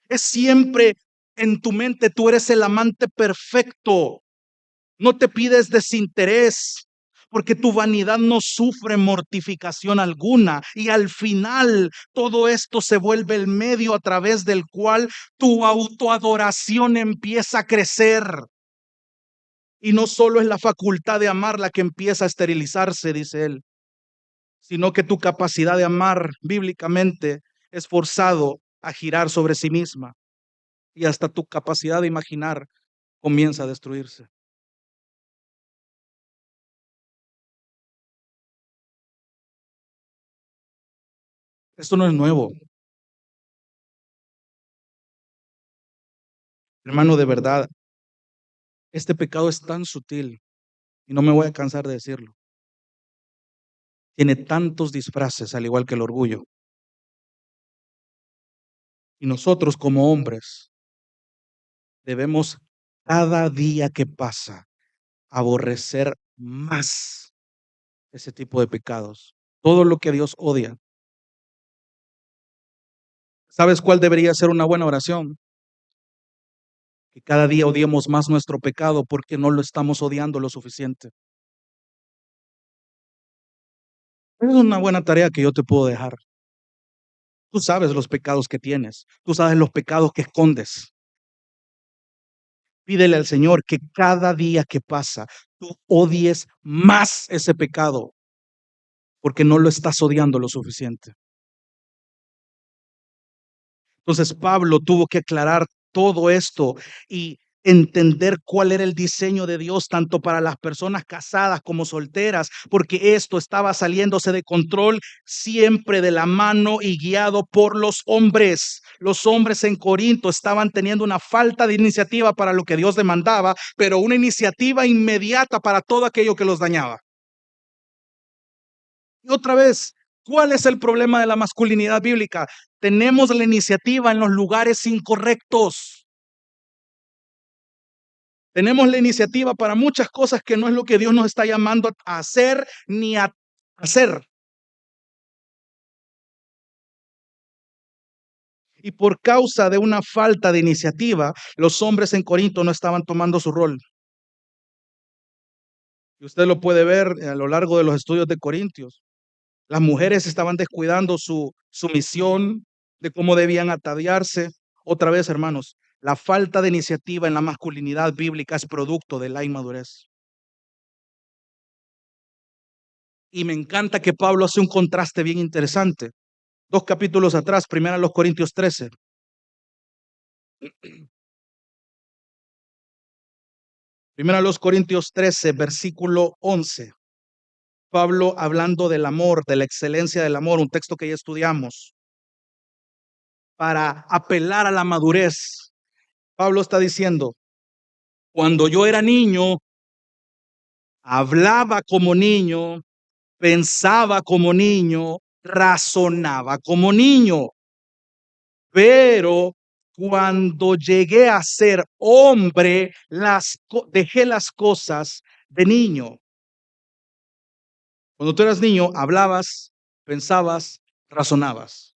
Es siempre en tu mente, tú eres el amante perfecto. No te pides desinterés, porque tu vanidad no sufre mortificación alguna. Y al final, todo esto se vuelve el medio a través del cual tu autoadoración empieza a crecer. Y no solo es la facultad de amar la que empieza a esterilizarse, dice él, sino que tu capacidad de amar bíblicamente es forzado a girar sobre sí misma. Y hasta tu capacidad de imaginar comienza a destruirse. Esto no es nuevo. Hermano, de verdad, este pecado es tan sutil y no me voy a cansar de decirlo. Tiene tantos disfraces, al igual que el orgullo. Y nosotros como hombres debemos cada día que pasa aborrecer más ese tipo de pecados. Todo lo que Dios odia. ¿Sabes cuál debería ser una buena oración? Que cada día odiemos más nuestro pecado porque no lo estamos odiando lo suficiente. Es una buena tarea que yo te puedo dejar. Tú sabes los pecados que tienes. Tú sabes los pecados que escondes. Pídele al Señor que cada día que pasa tú odies más ese pecado porque no lo estás odiando lo suficiente. Entonces Pablo tuvo que aclarar todo esto y entender cuál era el diseño de Dios tanto para las personas casadas como solteras, porque esto estaba saliéndose de control siempre de la mano y guiado por los hombres. Los hombres en Corinto estaban teniendo una falta de iniciativa para lo que Dios demandaba, pero una iniciativa inmediata para todo aquello que los dañaba. Y otra vez, ¿cuál es el problema de la masculinidad bíblica? Tenemos la iniciativa en los lugares incorrectos. Tenemos la iniciativa para muchas cosas que no es lo que Dios nos está llamando a hacer ni a hacer. Y por causa de una falta de iniciativa, los hombres en Corinto no estaban tomando su rol. Y usted lo puede ver a lo largo de los estudios de Corintios. Las mujeres estaban descuidando su misión de cómo debían ataviarse. Otra vez, hermanos, la falta de iniciativa en la masculinidad bíblica es producto de la inmadurez. Y me encanta que Pablo hace un contraste bien interesante. 2 capítulos atrás, primero los Corintios 13. Primero los Corintios 13, versículo 11. Pablo hablando del amor, de la excelencia del amor, un texto que ya estudiamos, para apelar a la madurez. Pablo está diciendo, cuando yo era niño, hablaba como niño, pensaba como niño, razonaba como niño, pero cuando llegué a ser hombre, dejé las cosas de niño. Cuando tú eras niño, hablabas, pensabas, razonabas.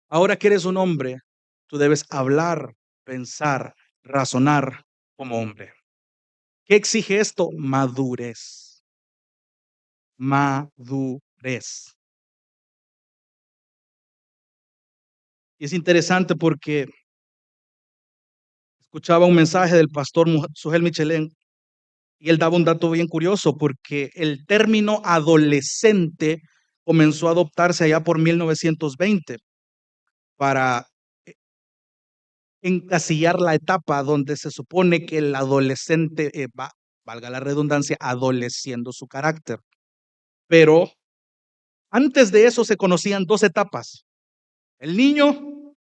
Ahora que eres un hombre, tú debes hablar, pensar, razonar como hombre. ¿Qué exige esto? Madurez. Madurez. Y es interesante porque escuchaba un mensaje del pastor Sujel Michelén y él daba un dato bien curioso porque el término adolescente comenzó a adoptarse allá por 1920 para encasillar la etapa donde se supone que el adolescente va, valga la redundancia, adoleciendo su carácter. Pero antes de eso se conocían dos etapas, el niño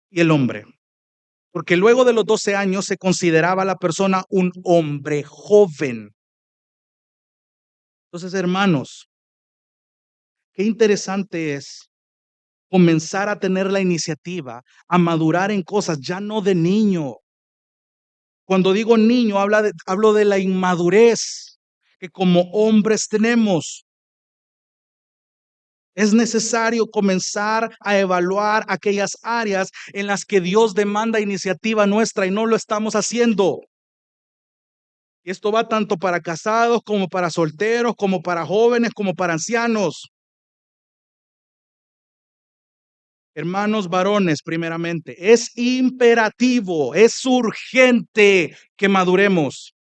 y el hombre, porque luego de los 12 años se consideraba a la persona un hombre joven. Entonces, hermanos, qué interesante es comenzar a tener la iniciativa, a madurar en cosas, ya no de niño. Cuando digo niño, hablo de la inmadurez que como hombres tenemos. Es necesario comenzar a evaluar aquellas áreas en las que Dios demanda iniciativa nuestra y no lo estamos haciendo. Y esto va tanto para casados como para solteros, como para jóvenes, como para ancianos. Hermanos varones, primeramente, es imperativo, es urgente que maduremos.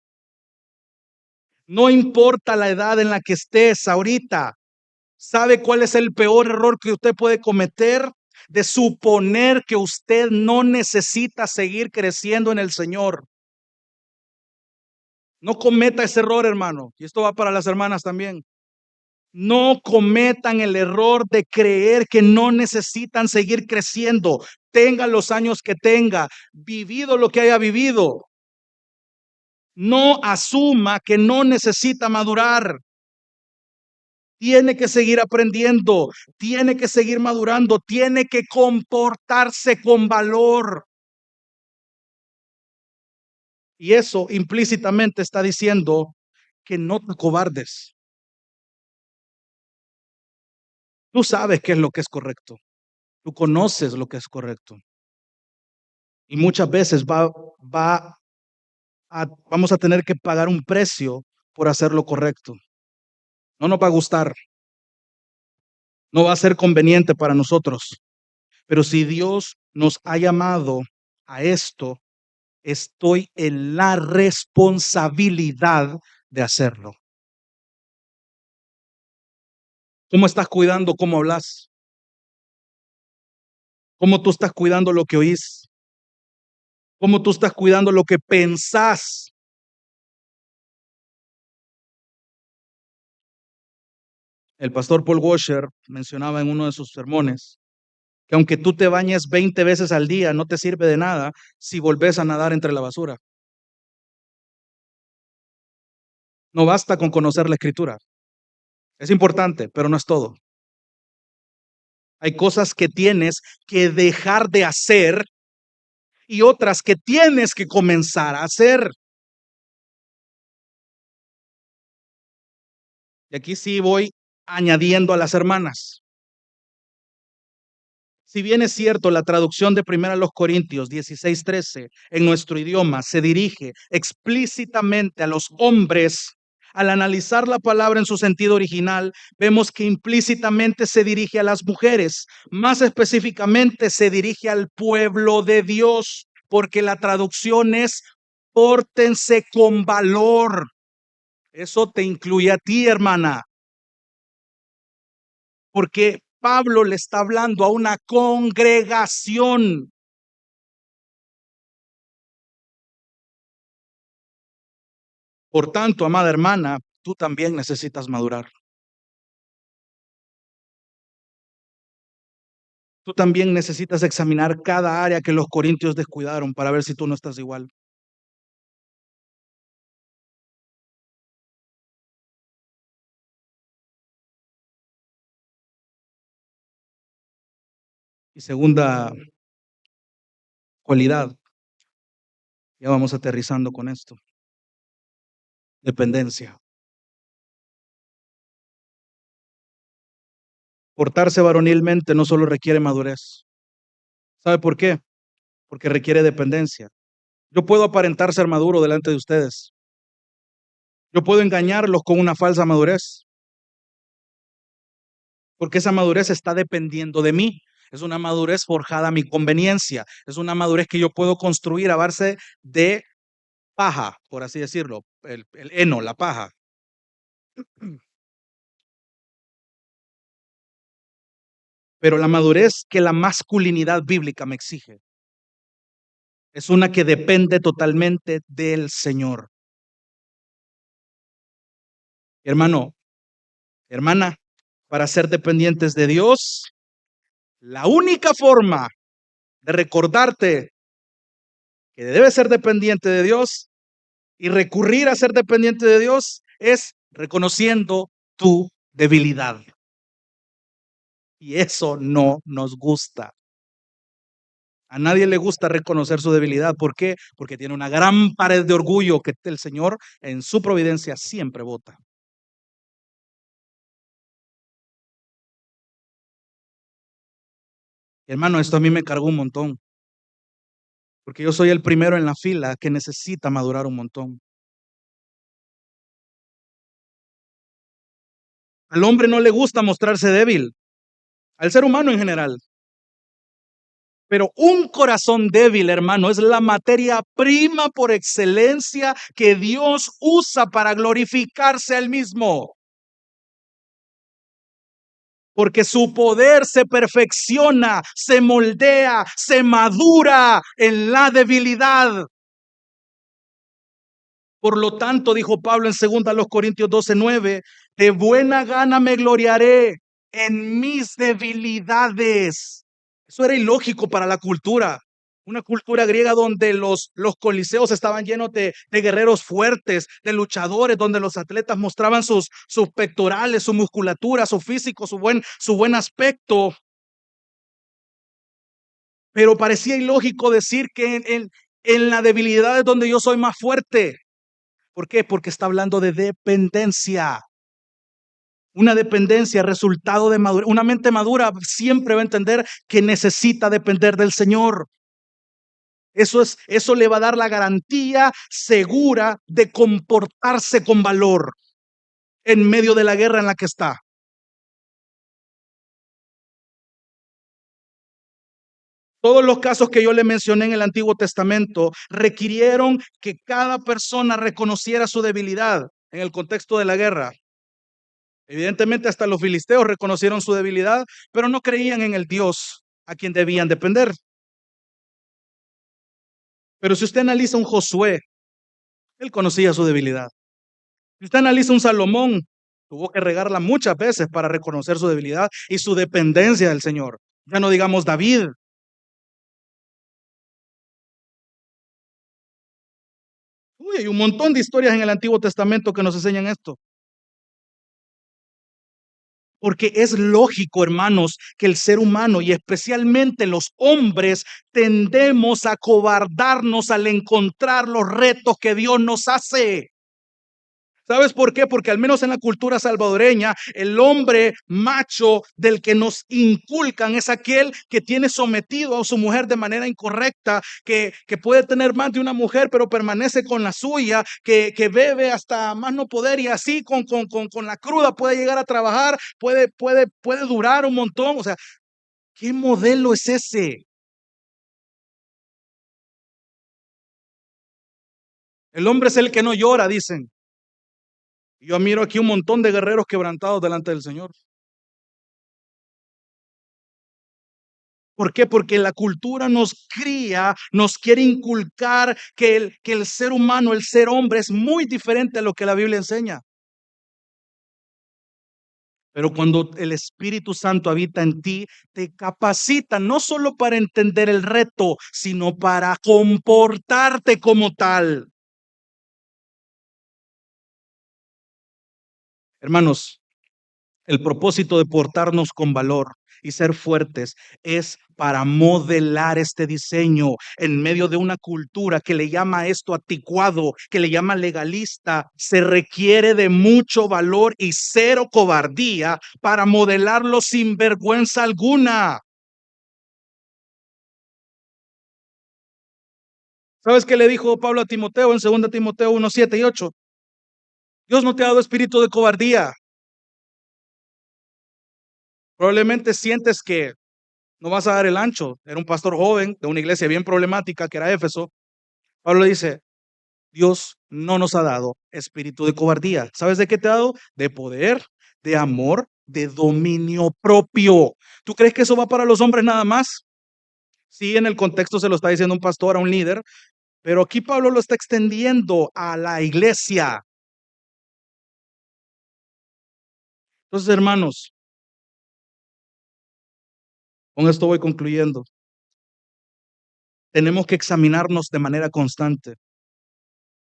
No importa la edad en la que estés ahorita. ¿Sabe cuál es el peor error que usted puede cometer? De suponer que usted no necesita seguir creciendo en el Señor. No cometa ese error, hermano. Y esto va para las hermanas también. No cometan el error de creer que no necesitan seguir creciendo. Tenga los años que tenga, vivido lo que haya vivido. No asuma que no necesita madurar. Tiene que seguir aprendiendo, tiene que seguir madurando, tiene que comportarse con valor. Y eso implícitamente está diciendo que no te cobardes. Tú sabes qué es lo que es correcto. Tú conoces lo que es correcto. Y muchas veces vamos a tener que pagar un precio por hacer lo correcto. No nos va a gustar, no va a ser conveniente para nosotros. Pero si Dios nos ha llamado a esto, estoy en la responsabilidad de hacerlo. ¿Cómo estás cuidando cómo hablas? ¿Cómo tú estás cuidando lo que oís? ¿Cómo tú estás cuidando lo que pensás? El pastor Paul Washer mencionaba en uno de sus sermones que aunque tú te bañes 20 veces al día, no te sirve de nada si volvés a nadar entre la basura. No basta con conocer la escritura. Es importante, pero no es todo. Hay cosas que tienes que dejar de hacer y otras que tienes que comenzar a hacer. Y aquí sí voy añadiendo a las hermanas. Si bien es cierto, la traducción de 1 Corintios 16:13 en nuestro idioma se dirige explícitamente a los hombres, al analizar la palabra en su sentido original, vemos que implícitamente se dirige a las mujeres, más específicamente se dirige al pueblo de Dios, porque la traducción es pórtense con valor. Eso te incluye a ti, hermana, porque Pablo le está hablando a una congregación. Por tanto, amada hermana, tú también necesitas madurar. Tú también necesitas examinar cada área que los corintios descuidaron para ver si tú no estás igual. Y segunda cualidad, ya vamos aterrizando con esto, dependencia. Portarse varonilmente no solo requiere madurez. ¿Sabe por qué? Porque requiere dependencia. Yo puedo aparentar ser maduro delante de ustedes, Yo puedo engañarlos con una falsa madurez, porque esa madurez está dependiendo de mí. Es una madurez forjada a mi conveniencia. Es una madurez que yo puedo construir a base de paja, por así decirlo, el heno, la paja. Pero la madurez que la masculinidad bíblica me exige es una que depende totalmente del Señor. Hermano, hermana, para ser dependientes de Dios, la única forma de recordarte que debes ser dependiente de Dios y recurrir a ser dependiente de Dios es reconociendo tu debilidad. Y eso no nos gusta. A nadie le gusta reconocer su debilidad. ¿Por qué? Porque tiene una gran pared de orgullo que el Señor en su providencia siempre bota. Hermano, esto a mí me cargó un montón, porque yo soy el primero en la fila que necesita madurar un montón. Al hombre no le gusta mostrarse débil, al ser humano en general. Pero un corazón débil, hermano, es la materia prima por excelencia que Dios usa para glorificarse a Él mismo. Porque su poder se perfecciona, se moldea, se madura en la debilidad. Por lo tanto, dijo Pablo en 2 Corintios 12:9, de buena gana me gloriaré en mis debilidades. Eso era ilógico para la cultura. Una cultura griega donde los coliseos estaban llenos de guerreros fuertes, de luchadores, donde los atletas mostraban sus pectorales, su musculatura, su físico, su buen aspecto. Pero parecía ilógico decir que en la debilidad es donde yo soy más fuerte. ¿Por qué? Porque está hablando de dependencia. Una dependencia, resultado de madurez. Una mente madura siempre va a entender que necesita depender del Señor. Eso le va a dar la garantía segura de comportarse con valor en medio de la guerra en la que está. Todos los casos que yo le mencioné en el Antiguo Testamento requirieron que cada persona reconociera su debilidad en el contexto de la guerra. Evidentemente, hasta los filisteos reconocieron su debilidad, pero no creían en el Dios a quien debían depender. Pero si usted analiza un Josué, él conocía su debilidad. Si usted analiza un Salomón, tuvo que regarla muchas veces para reconocer su debilidad y su dependencia del Señor. Ya no digamos David. Uy, hay un montón de historias en el Antiguo Testamento que nos enseñan esto. Porque es lógico, hermanos, que el ser humano y especialmente los hombres tendemos a cobardarnos al encontrar los retos que Dios nos hace. ¿Sabes por qué? Porque al menos en la cultura salvadoreña, el hombre macho del que nos inculcan es aquel que tiene sometido a su mujer de manera incorrecta, que puede tener más de una mujer, pero permanece con la suya, que bebe hasta más no poder y así con la cruda puede llegar a trabajar, puede durar un montón. O sea, ¿qué modelo es ese? El hombre es el que no llora, dicen. Yo miro aquí un montón de guerreros quebrantados delante del Señor. ¿Por qué? Porque la cultura nos cría, nos quiere inculcar que el ser humano, el ser hombre, es muy diferente a lo que la Biblia enseña. Pero cuando el Espíritu Santo habita en ti, te capacita no solo para entender el reto, sino para comportarte como tal. Hermanos, el propósito de portarnos con valor y ser fuertes es para modelar este diseño en medio de una cultura que le llama esto anticuado, que le llama legalista. Se requiere de mucho valor y cero cobardía para modelarlo sin vergüenza alguna. ¿Sabes qué le dijo Pablo a Timoteo en 2 Timoteo 1:7 y 8? Dios no te ha dado espíritu de cobardía. Probablemente sientes que no vas a dar el ancho. Era un pastor joven de una iglesia bien problemática que era Éfeso. Pablo dice, Dios no nos ha dado espíritu de cobardía. ¿Sabes de qué te ha dado? De poder, de amor, de dominio propio. ¿Tú crees que eso va para los hombres nada más? Sí, en el contexto se lo está diciendo un pastor a un líder, pero aquí Pablo lo está extendiendo a la iglesia. Entonces, hermanos, con esto voy concluyendo. Tenemos que examinarnos de manera constante.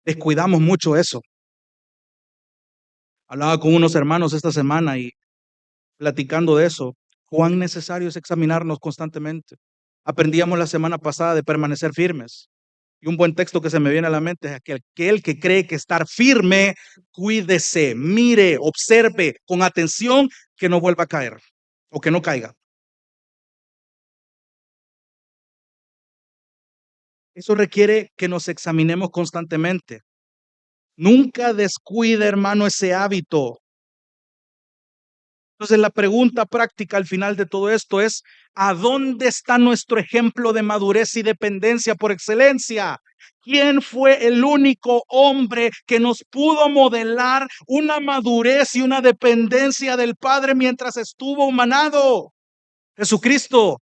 Descuidamos mucho eso. Hablaba con unos hermanos esta semana y platicando de eso, cuán necesario es examinarnos constantemente. Aprendíamos la semana pasada de permanecer firmes. Y un buen texto que se me viene a la mente es aquel que cree que estar firme, cuídese, mire, observe con atención que no vuelva a caer o que no caiga. Eso requiere que nos examinemos constantemente. Nunca descuide, hermano, ese hábito. Entonces la pregunta práctica al final de todo esto es, ¿a dónde está nuestro ejemplo de madurez y dependencia por excelencia? ¿Quién fue el único hombre que nos pudo modelar una madurez y una dependencia del Padre mientras estuvo humanado? Jesucristo.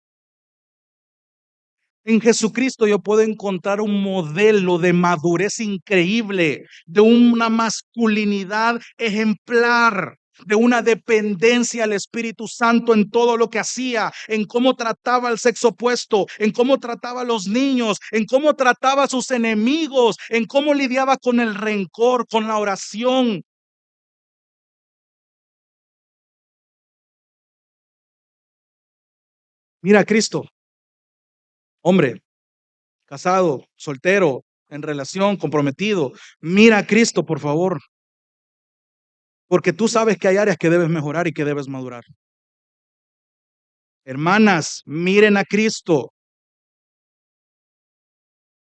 En Jesucristo yo puedo encontrar un modelo de madurez increíble, de una masculinidad ejemplar, de una dependencia al Espíritu Santo en todo lo que hacía, en cómo trataba al sexo opuesto, en cómo trataba a los niños, en cómo trataba a sus enemigos, en cómo lidiaba con el rencor, con la oración. Mira a Cristo, hombre, casado, soltero, en relación, comprometido. Mira a Cristo, por favor. Porque tú sabes que hay áreas que debes mejorar y que debes madurar. Hermanas, miren a Cristo,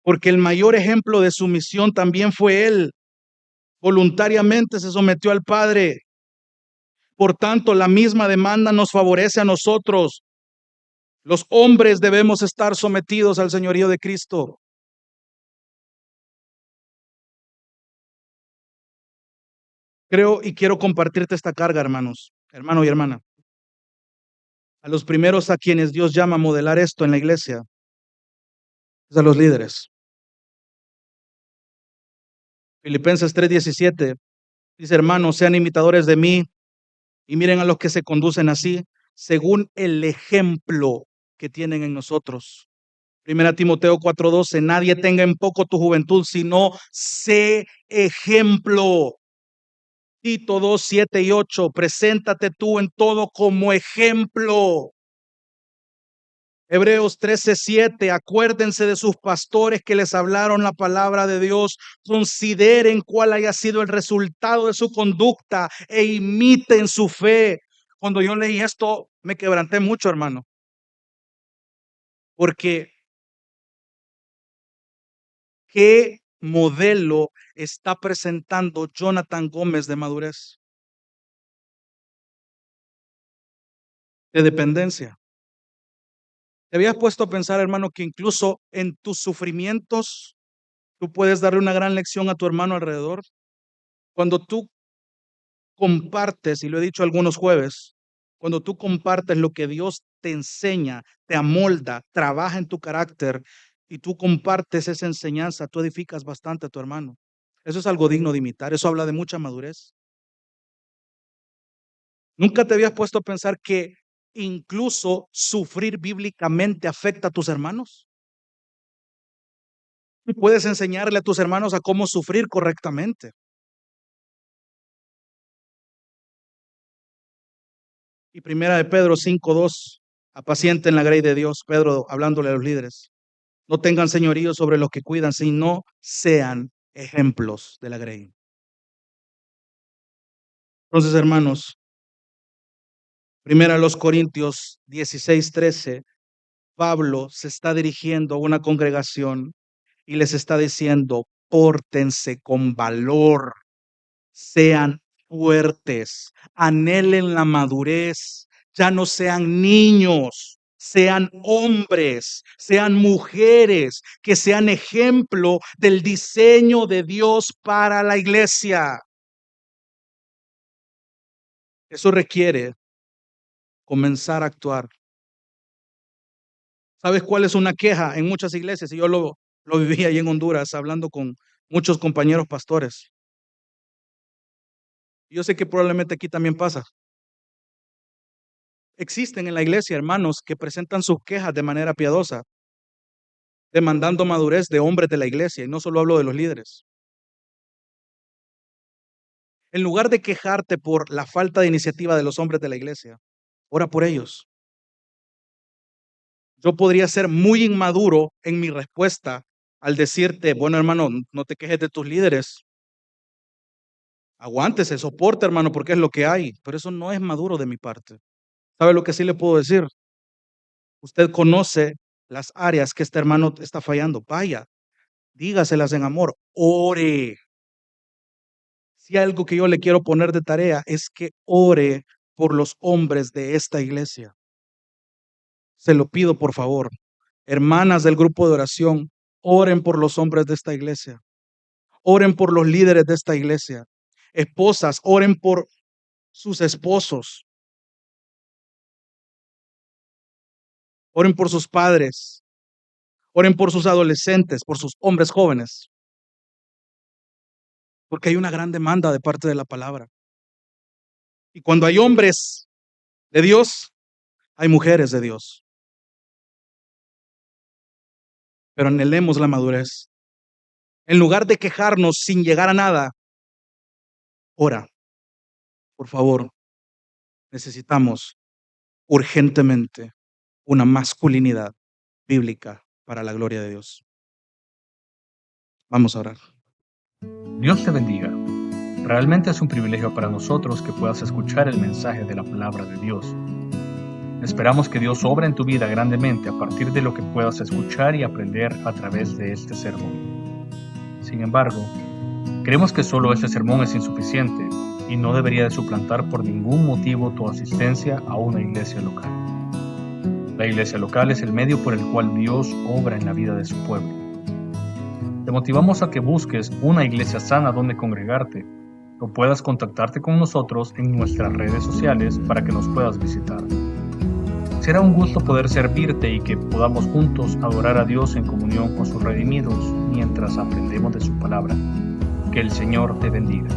porque el mayor ejemplo de sumisión también fue Él. Voluntariamente se sometió al Padre. Por tanto, la misma demanda nos favorece a nosotros. Los hombres debemos estar sometidos al señorío de Cristo. Creo y quiero compartirte esta carga, hermanos, hermano y hermana. A los primeros a quienes Dios llama a modelar esto en la iglesia es a los líderes. Filipenses 3:17 dice, hermanos, sean imitadores de mí y miren a los que se conducen así, según el ejemplo que tienen en nosotros. Primera Timoteo 4:12, nadie tenga en poco tu juventud, sino sé ejemplo. Tito 2:7 y 8, preséntate tú en todo como ejemplo. Hebreos 13:7, acuérdense de sus pastores que les hablaron la palabra de Dios, consideren cuál haya sido el resultado de su conducta e imiten su fe. Cuando yo leí esto, me quebranté mucho, hermano, porque ¿qué modelo está presentando Jonathan Gómez de madurez, de dependencia? ¿Te habías puesto a pensar, hermano, que incluso en tus sufrimientos tú puedes darle una gran lección a tu hermano alrededor? Cuando tú compartes, y lo he dicho algunos jueves, cuando tú compartes lo que Dios te enseña, te amolda, trabaja en tu carácter y tú compartes esa enseñanza, tú edificas bastante a tu hermano. Eso es algo digno de imitar, eso habla de mucha madurez. ¿Nunca te habías puesto a pensar que incluso sufrir bíblicamente afecta a tus hermanos? Tú puedes enseñarle a tus hermanos a cómo sufrir correctamente. Y primera de Pedro 5:2, apacienten la grey de Dios, Pedro hablándole a los líderes. No tengan señorío sobre los que cuidan, sino sean ejemplos de la grey. Entonces, hermanos, primera a los Corintios 16:13, Pablo se está dirigiendo a una congregación y les está diciendo, pórtense con valor, sean fuertes, anhelen la madurez, ya no sean niños, sean hombres, sean mujeres, que sean ejemplo del diseño de Dios para la iglesia. Eso requiere comenzar a actuar. ¿Sabes cuál es una queja en muchas iglesias? Y yo lo viví ahí en Honduras hablando con muchos compañeros pastores. Yo sé que probablemente aquí también pasa. Existen en la iglesia hermanos que presentan sus quejas de manera piadosa, demandando madurez de hombres de la iglesia, y no solo hablo de los líderes. En lugar de quejarte por la falta de iniciativa de los hombres de la iglesia, ora por ellos. Yo podría ser muy inmaduro en mi respuesta al decirte, bueno hermano, no te quejes de tus líderes, aguántese, soporte hermano, porque es lo que hay, pero eso no es maduro de mi parte. ¿Sabe lo que sí le puedo decir? Usted conoce las áreas que este hermano está fallando, vaya, dígaselas en amor, ore. Si hay algo que yo le quiero poner de tarea es que ore por los hombres de esta iglesia. Se lo pido por favor. Hermanas del grupo de oración, oren por los hombres de esta iglesia. Oren por los líderes de esta iglesia. Esposas, oren por sus esposos. Oren por sus padres. Oren por sus adolescentes, por sus hombres jóvenes. Porque hay una gran demanda de parte de la palabra. Y cuando hay hombres de Dios, hay mujeres de Dios. Pero anhelemos la madurez. En lugar de quejarnos sin llegar a nada, ora. Por favor, necesitamos urgentemente una masculinidad bíblica para la gloria de Dios. Vamos a orar. Dios te bendiga. Realmente es un privilegio para nosotros que puedas escuchar el mensaje de la palabra de Dios. Esperamos que Dios obra en tu vida grandemente a partir de lo que puedas escuchar y aprender a través de este sermón. Sin embargo, creemos que solo este sermón es insuficiente y no debería de suplantar por ningún motivo tu asistencia a una iglesia local. La iglesia local es el medio por el cual Dios obra en la vida de su pueblo. Te motivamos a que busques una iglesia sana donde congregarte o puedas contactarte con nosotros en nuestras redes sociales para que nos puedas visitar. Será un gusto poder servirte y que podamos juntos adorar a Dios en comunión con sus redimidos mientras aprendemos de su palabra. Que el Señor te bendiga.